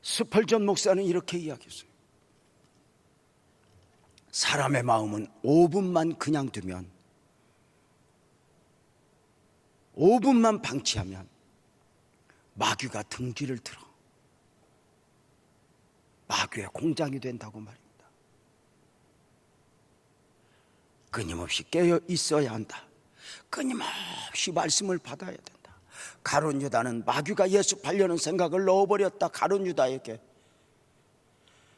스펄전 목사는 이렇게 이야기했어요. 사람의 마음은 5분만 그냥 두면, 5분만 방치하면 마귀가 등기를 들어 마귀의 공장이 된다고 말입니다. 끊임없이 깨어 있어야 한다. 끊임없이 말씀을 받아야 된다. 가룟 유다는 마귀가 예습하려는 생각을 넣어버렸다. 가룟 유다에게.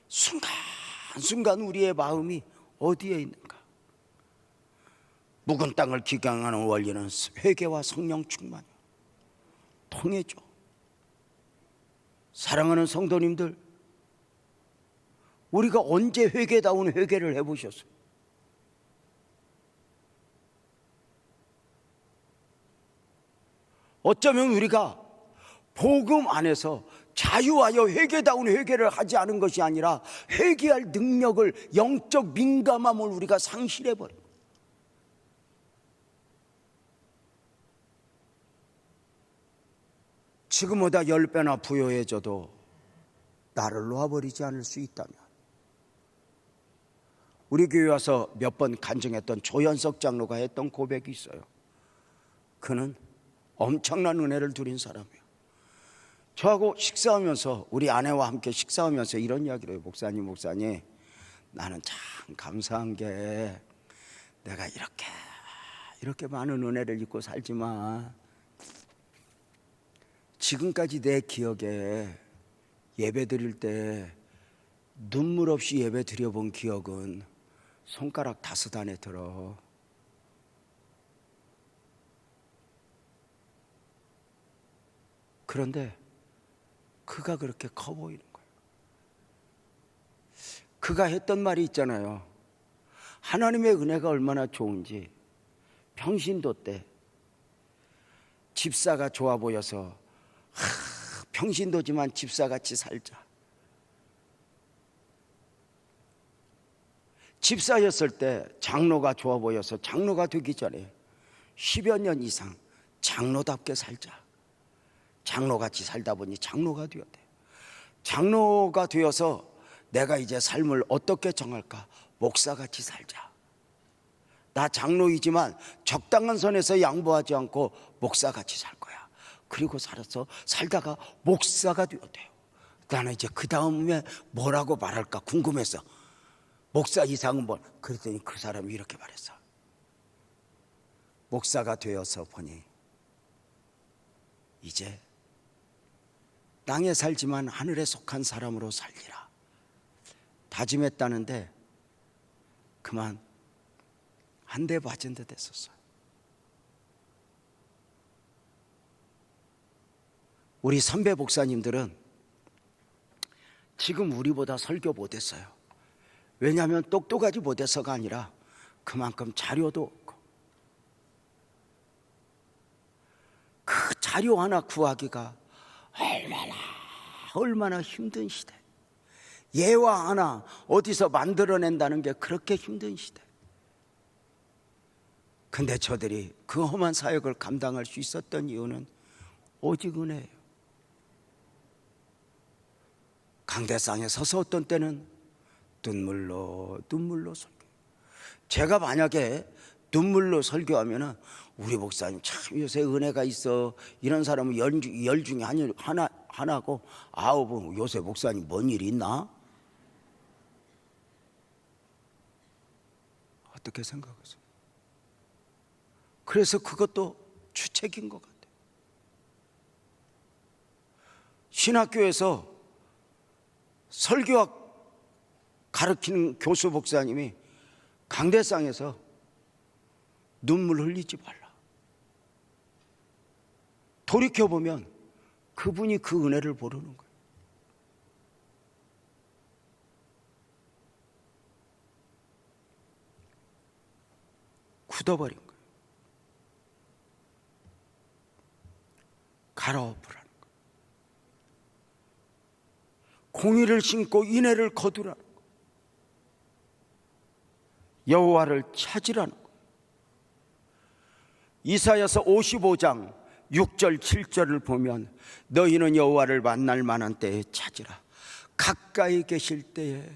순간순간 우리의 마음이 어디에 있는가? 묵은 땅을 기경하는 원리는 회개와 성령 충만이요, 통해죠. 사랑하는 성도님들, 우리가 언제 회개다운 회개를 해보셨어요? 어쩌면 우리가 복음 안에서 자유하여 회개다운 회개를 하지 않은 것이 아니라 회개할 능력을, 영적 민감함을 우리가 상실해버려요. 지금보다 10배나 부여해져도 나를 놓아버리지 않을 수 있다면, 우리 교회 와서 몇 번 간증했던 조연석 장로가 했던 고백이 있어요. 그는 엄청난 은혜를 누린 사람이에요. 저하고 식사하면서, 우리 아내와 함께 식사하면서 이런 이야기를 해요. 목사님 나는 참 감사한 게 내가 이렇게 많은 은혜를 입고 살지만 지금까지 내 기억에 예배 드릴 때 눈물 없이 예배 드려본 기억은 손가락 5 안에 들어. 그런데 그가 그렇게 커 보이는 거예요. 그가 했던 말이 있잖아요. 하나님의 은혜가 얼마나 좋은지. 평신도 때 집사가 좋아 보여서 평신도지만 집사같이 살자. 집사였을 때 장로가 좋아 보여서 장로가 되기 전에 10여 년 이상 장로답게 살자. 장로같이 살다 보니 장로가 되었대. 장로가 되어서 내가 이제 삶을 어떻게 정할까? 목사같이 살자. 나 장로이지만 적당한 선에서 양보하지 않고 목사같이 살 거야. 그리고 살다가 목사가 되었대요. 나는 이제 그 다음에 뭐라고 말할까 궁금해서 목사 이상은 뭐 그랬더니 그 사람이 이렇게 말했어. 목사가 되어서 보니 이제 땅에 살지만 하늘에 속한 사람으로 살리라 다짐했다는데 그만 한 대 맞은 듯 했었어요. 우리 선배 목사님들은 지금 우리보다 설교 못했어요. 왜냐하면 똑똑하지 못해서가 아니라 그만큼 자료도 없고, 그 자료 하나 구하기가 얼마나 힘든 시대, 예화 하나 어디서 만들어낸다는 게 그렇게 힘든 시대. 근데 저들이 그 험한 사역을 감당할 수 있었던 이유는 오직 은혜예요. 강대상에 서서 어떤 때는 눈물로 설교. 제가 만약에 눈물로 설교하면은 우리 목사님 참 요새 은혜가 있어, 이런 사람은 열 중에 하나고 아홉은 요새 목사님 뭔 일이 있나? 어떻게 생각하세요? 그래서 그것도 주책인 것 같아요. 신학교에서 설교학 가르치는 교수 목사님이 강대상에서 눈물 흘리지 말라. 돌이켜보면 그분이 그 은혜를 모르는 거예요. 굳어버린 거예요. 갈아엎으라는 거예요. 공의를 신고 인애를 거두라는 거예요. 여호와를 찾으라는 거예요. 이사야서 55장 6절 7절을 보면 너희는 여호와를 만날 만한 때에 찾으라. 가까이 계실 때에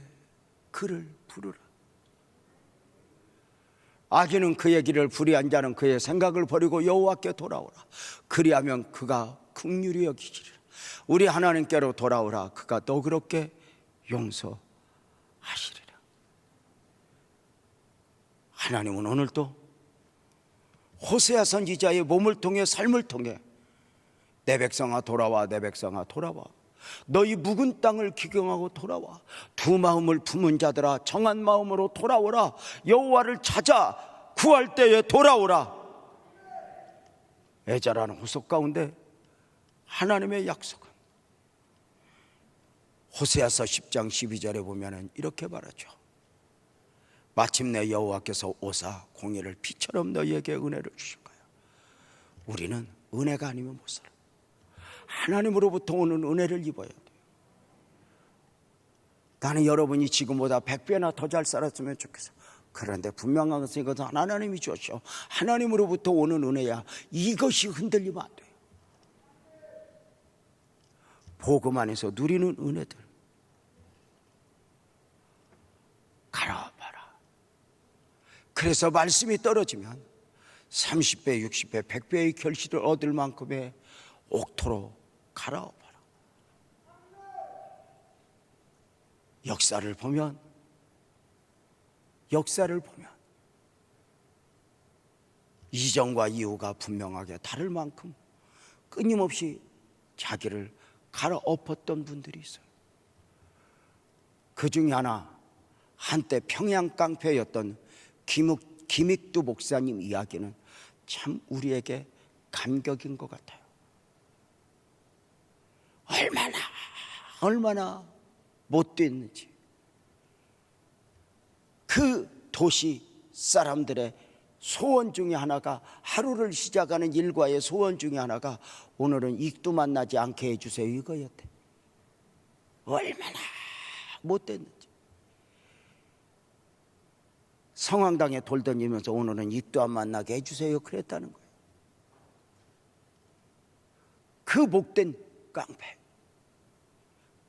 그를 부르라. 악인은 그의 길을 불의한 자는 그의 생각을 버리고 여호와께 돌아오라. 그리하면 그가 긍휼히 여기시리라. 우리 하나님께로 돌아오라. 그가 너그럽게 용서하시리라. 하나님은 오늘도 호세아 선지자의 몸을 통해 삶을 통해 내 백성아 돌아와, 내 백성아 돌아와, 너희 묵은 땅을 기경하고 돌아와, 두 마음을 품은 자들아 정한 마음으로 돌아오라. 여호와를 찾아 구할 때에 돌아오라. 애절하는 후속 가운데 하나님의 약속은 호세아서 10장 12절에 보면 이렇게 말하죠. 마침내 여호와께서 오사 공의를 피처럼 너희에게 은혜를 주신 거야. 우리는 은혜가 아니면 못 살아. 하나님으로부터 오는 은혜를 입어야 돼요. 나는 여러분이 지금보다 100배나 더 잘 살았으면 좋겠어. 그런데 분명한 것은 이것은 하나님이 주셔. 하나님으로부터 오는 은혜야. 이것이 흔들리면 안 돼요. 복음 안에서 누리는 은혜들 갈아봐라. 그래서 말씀이 떨어지면 30배, 60배, 100배의 결실을 얻을 만큼의 옥토로 갈아엎어라. 역사를 보면 이전과 이후가 분명하게 다를 만큼 끊임없이 자기를 갈아엎었던 분들이 있어요. 그 중에 하나, 한때 평양 깡패였던 김익두 목사님 이야기는 참 우리에게 감격인 것 같아요. 얼마나 못됐는지, 그 도시 사람들의 소원 중에 하나가, 하루를 시작하는 일과의 소원 중에 하나가 오늘은 익두 만나지 않게 해주세요 이거였대. 얼마나 못됐는지. 성황당에 돌다니면서 오늘은 익두 안 만나게 해주세요 그랬다는 거예요. 그 목된 깡패,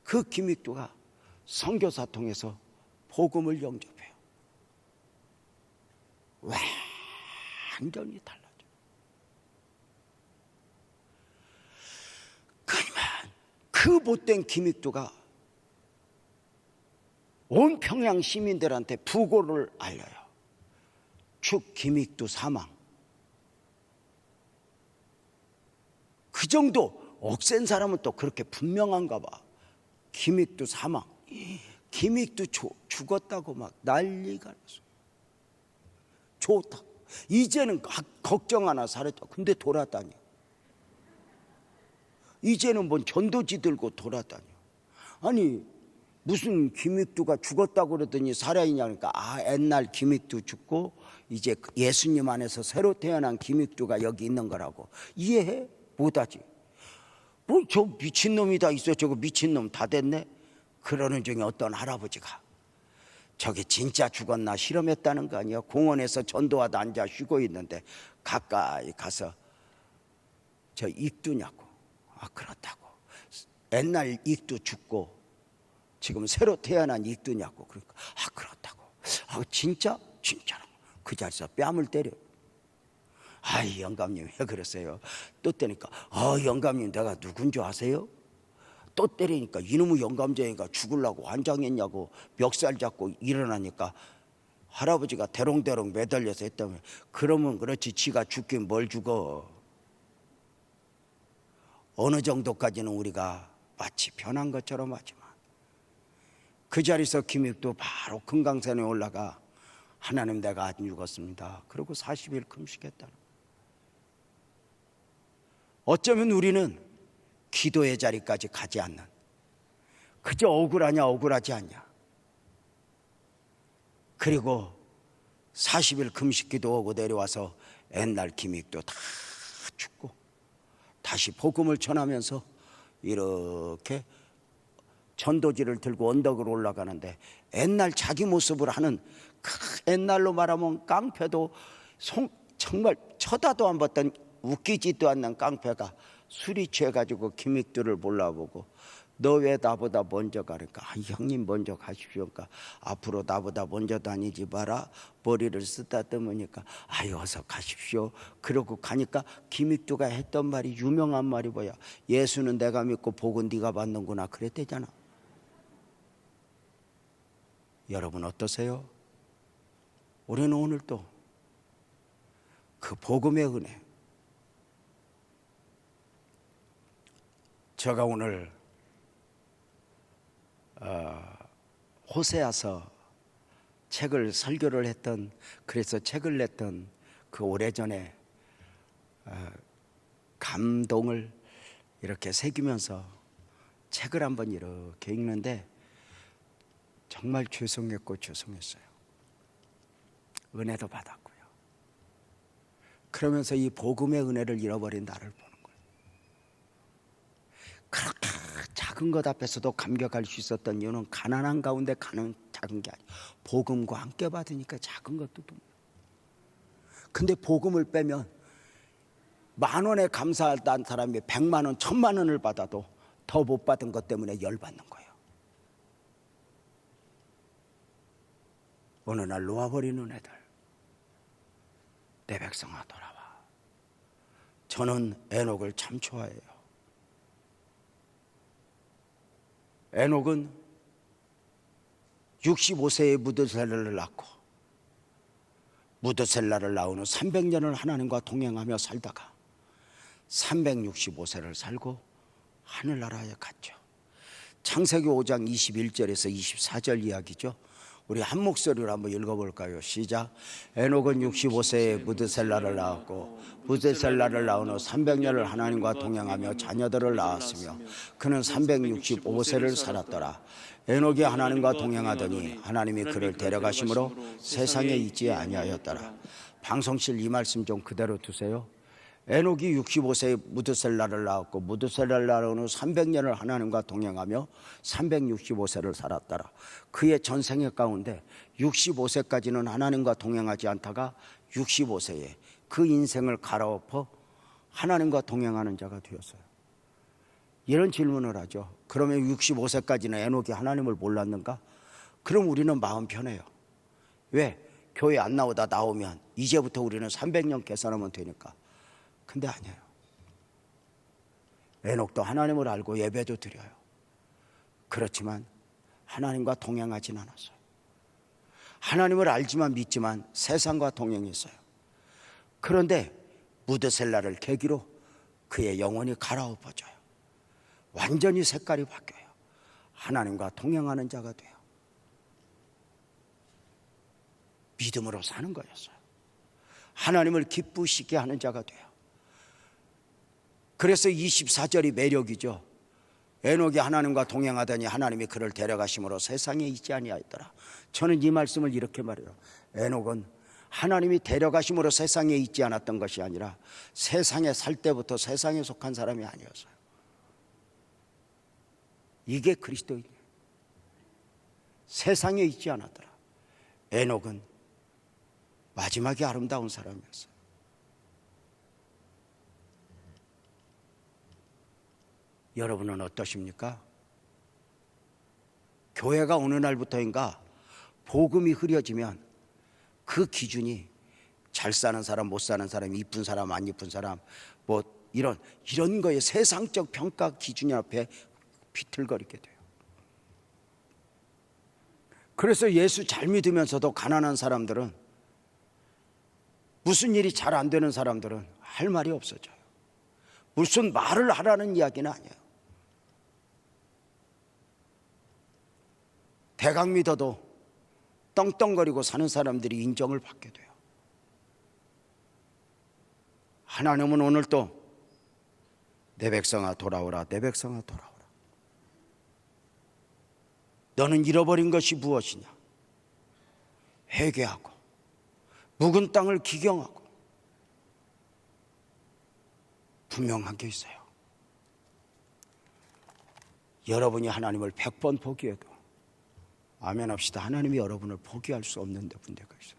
그 김익두가 선교사 통해서 복음을 영접해요. 완전히 달라져. 그러면 그 못된 김익두가 온 평양 시민들한테 부고를 알려요. 축 김익두 사망. 그 정도 억센 사람은 또 그렇게 분명한가 봐. 김익두 사망. 김익두 죽었다고 막 난리가 났어. 좋다. 이제는 걱정 하나 살았다. 근데 돌아다녀. 이제는 뭔 전도지 들고 돌아다녀. 아니 무슨 김익두가 죽었다고 그러더니 살아있냐 그러니까 옛날 김익두 죽고 이제 예수님 안에서 새로 태어난 김익두가 여기 있는 거라고 이해해? 못하지. 뭐 저 미친놈이 다 있어. 저거 미친놈 다 됐네. 그러는 중에 어떤 할아버지가 저게 진짜 죽었나 실험했다는 거 아니야. 공원에서 전도하다 앉아 쉬고 있는데 가까이 가서 저 익두냐고. 그렇다고. 옛날 익두 죽고 지금 새로 태어난 익두냐고. 그러니까 그렇다고. 진짜? 진짜로. 그 자리에서 뺨을 때려. 영감님 왜 그러세요? 또 때니까 영감님 내가 누군 줄 아세요? 또 때리니까 이놈의 영감쟁이가 죽으려고 환장했냐고 멱살 잡고 일어나니까 할아버지가 대롱대롱 매달려서 했다면 그러면 그렇지 지가 죽긴 뭘 죽어. 어느 정도까지는 우리가 마치 변한 것처럼 하지만 그 자리에서 김익도 바로 금강산에 올라가 하나님 내가 안 죽었습니다. 그리고 40일 금식했다는. 어쩌면 우리는 기도의 자리까지 가지 않는, 그저 억울하냐 억울하지 않냐. 그리고 40일 금식 기도하고 내려와서 옛날 김익도 다 죽고 다시 복음을 전하면서 이렇게 전도지를 들고 언덕으로 올라가는데 옛날 자기 모습을 하는 옛날로 말하면 깡패도 정말 쳐다도 안 봤던 웃기지도 않는 깡패가 술이 취해가지고 김익두를 몰라보고 너 왜 나보다 먼저 가니까 형님 먼저 가십시오. 그러니까 앞으로 나보다 먼저 다니지 마라. 머리를 쓰다듬으니까 어서 가십시오. 그러고 가니까 김익두가 했던 말이 유명한 말이 뭐야. 예수는 내가 믿고 복은 네가 받는구나 그랬대잖아. 여러분 어떠세요? 우리는 오늘도 그 복음의 은혜, 제가 오늘 호세아서 책을 설교를 했던, 그래서 책을 냈던 그 오래전에 감동을 이렇게 새기면서 책을 한번 이렇게 읽는데 정말 죄송했고 죄송했어요. 은혜도 받았고요. 그러면서 이 복음의 은혜를 잃어버린 나를 보는 거예요. 그렇게 작은 것 앞에서도 감격할 수 있었던 이유는 가난한 가운데 작은 게 아니에요. 복음과 함께 받으니까 작은 것도 좀. 근데 복음을 빼면 10,000원에 감사하던 사람이 100만 원, 1,000만 원을 받아도 더 못 받은 것 때문에 열받는 거예요. 어느 날 놓아버리는 애들, 내 백성아 돌아와. 저는 에녹을 참 좋아해요. 에녹은 65세에 무드셀라를 낳고 무드셀라를 낳은 후 300년을 하나님과 동행하며 살다가 365세를 살고 하늘나라에 갔죠. 창세기 5장 21절에서 24절 이야기죠. 우리 한 목소리로 한번 읽어볼까요? 시작. 에녹은 65세에 무드셀라를 낳았고 무드셀라를 낳은 후 300년을 하나님과 동행하며 자녀들을 낳았으며 그는 365세를 살았더라. 에녹이 하나님과 동행하더니 하나님이 그를 데려가심으로 세상에 있지 아니하였더라. 방송실 이 말씀 좀 그대로 두세요. 에녹이 65세에 무드셀라를 낳았고 무드셀라를 낳은 후 300년을 하나님과 동행하며 365세를 살았더라. 그의 전생애 가운데 65세까지는 하나님과 동행하지 않다가 65세에 그 인생을 갈아엎어 하나님과 동행하는 자가 되었어요. 이런 질문을 하죠. 그러면 65세까지는 에녹이 하나님을 몰랐는가? 그럼 우리는 마음 편해요. 왜? 교회 안 나오다 나오면 이제부터 우리는 300년 계산하면 되니까. 근데 아니에요. 에녹도 하나님을 알고 예배도 드려요. 그렇지만 하나님과 동행하진 않았어요. 하나님을 알지만 믿지만 세상과 동행했어요. 그런데 무드셀라를 계기로 그의 영혼이 갈아엎어져요. 완전히 색깔이 바뀌어요. 하나님과 동행하는 자가 돼요. 믿음으로 사는 거였어요. 하나님을 기쁘시게 하는 자가 돼요. 그래서 24절이 매력이죠. 에녹이 하나님과 동행하더니 하나님이 그를 데려가심으로 세상에 있지 아니하였더라. 저는 이 말씀을 이렇게 말해요. 에녹은 하나님이 데려가심으로 세상에 있지 않았던 것이 아니라 세상에 살 때부터 세상에 속한 사람이 아니었어요. 이게 그리스도인이에요. 세상에 있지 않았더라. 에녹은 마지막에 아름다운 사람이었어요. 여러분은 어떠십니까? 교회가 어느 날부터인가 복음이 흐려지면 그 기준이 잘 사는 사람, 못 사는 사람, 이쁜 사람, 안 이쁜 사람, 뭐 이런 거에 세상적 평가 기준이 앞에 비틀거리게 돼요. 그래서 예수 잘 믿으면서도 가난한 사람들은, 무슨 일이 잘 안 되는 사람들은 할 말이 없어져요. 무슨 말을 하라는 이야기는 아니에요. 대강 믿어도 떵떵거리고 사는 사람들이 인정을 받게 돼요. 하나님은 오늘도 내 백성아 돌아오라, 내 백성아 돌아오라. 너는 잃어버린 것이 무엇이냐? 회개하고 묵은 땅을 기경하고. 분명한 게 있어요. 여러분이 하나님을 100번 포기해도 아멘 합시다. 하나님이 여러분을 포기할 수 없는 데가 있어요.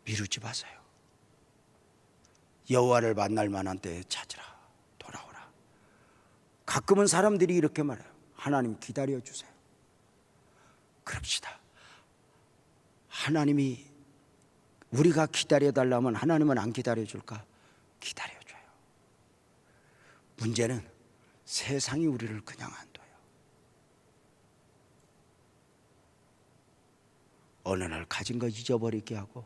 미루지 마세요. 여호와를 만날 만한 때에 찾으라, 돌아오라. 가끔은 사람들이 이렇게 말해요. 하나님 기다려주세요. 그럽시다. 하나님이 우리가 기다려달라면 하나님은 안 기다려줄까? 기다려줘요. 문제는 세상이 우리를 그냥 안 둬요. 어느 날 가진 거 잊어버리게 하고,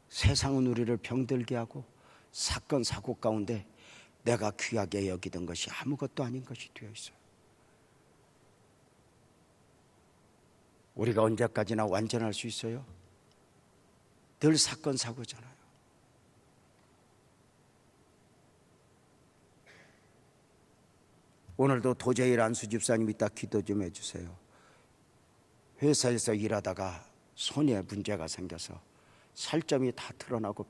세상은 우리를 병들게 하고, 사건 사고 가운데 내가 귀하게 여기던 것이 아무것도 아닌 것이 되어 있어요. 우리가 언제까지나 완전할 수 있어요? 늘 사건 사고잖아요. 오늘도 도제일 안수 집사님이 딱 기도 좀 해주세요. 회사에서 일하다가 손에 문제가 생겨서 살점이 다 드러나고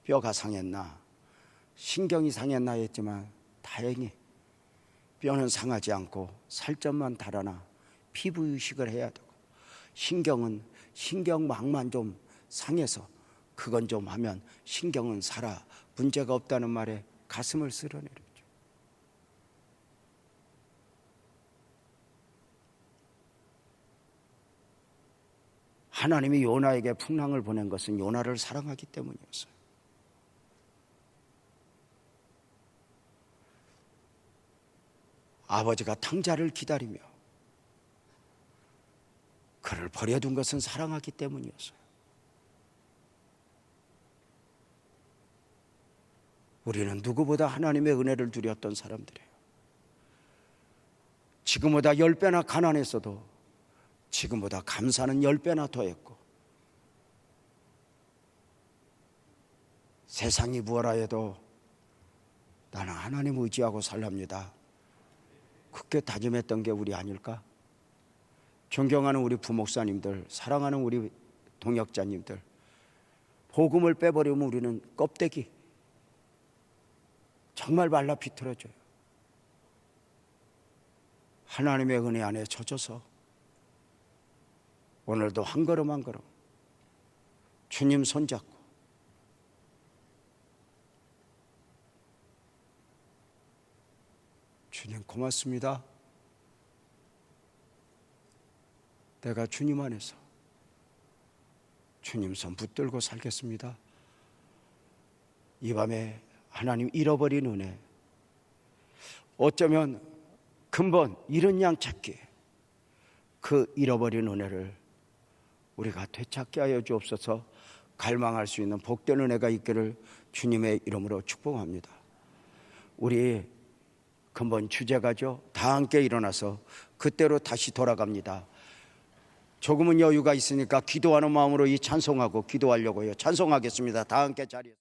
뼈가 상했나 신경이 상했나 했지만 다행히 뼈는 상하지 않고 살점만 달아나 피부 이식을 해야 되고, 신경은 신경망만 좀 상해서 그건 좀 하면 신경은 살아 문제가 없다는 말에 가슴을 쓸어내렸죠. 하나님이 요나에게 풍랑을 보낸 것은 요나를 사랑하기 때문이었어요. 아버지가 탕자를 기다리며 그를 버려둔 것은 사랑하기 때문이었어요. 우리는 누구보다 하나님의 은혜를 누렸던 사람들이에요. 지금보다 10배나 가난했어도 지금보다 감사는 10배나 더했고, 세상이 무엇라 해도 나는 하나님 의지하고 살랍니다. 그렇게 다짐했던 게 우리 아닐까? 존경하는 우리 부목사님들, 사랑하는 우리 동역자님들, 복음을 빼버리면 우리는 껍데기 정말 말라 비틀어져요. 하나님의 은혜 안에 젖어서 오늘도 한 걸음 한 걸음 주님 손잡고 주님 고맙습니다. 내가 주님 안에서 주님 손 붙들고 살겠습니다. 이 밤에 하나님 잃어버린 은혜, 어쩌면 근본 잃은 양 찾기, 그 잃어버린 은혜를 우리가 되찾게 하여 주옵소서. 갈망할 수 있는 복된 은혜가 있기를 주님의 이름으로 축복합니다. 우리 근본 주제가죠. 다 함께 일어나서 그때로 다시 돌아갑니다. 조금은 여유가 있으니까 기도하는 마음으로 이 찬송하고 기도하려고요. 찬송하겠습니다. 다 함께 자리에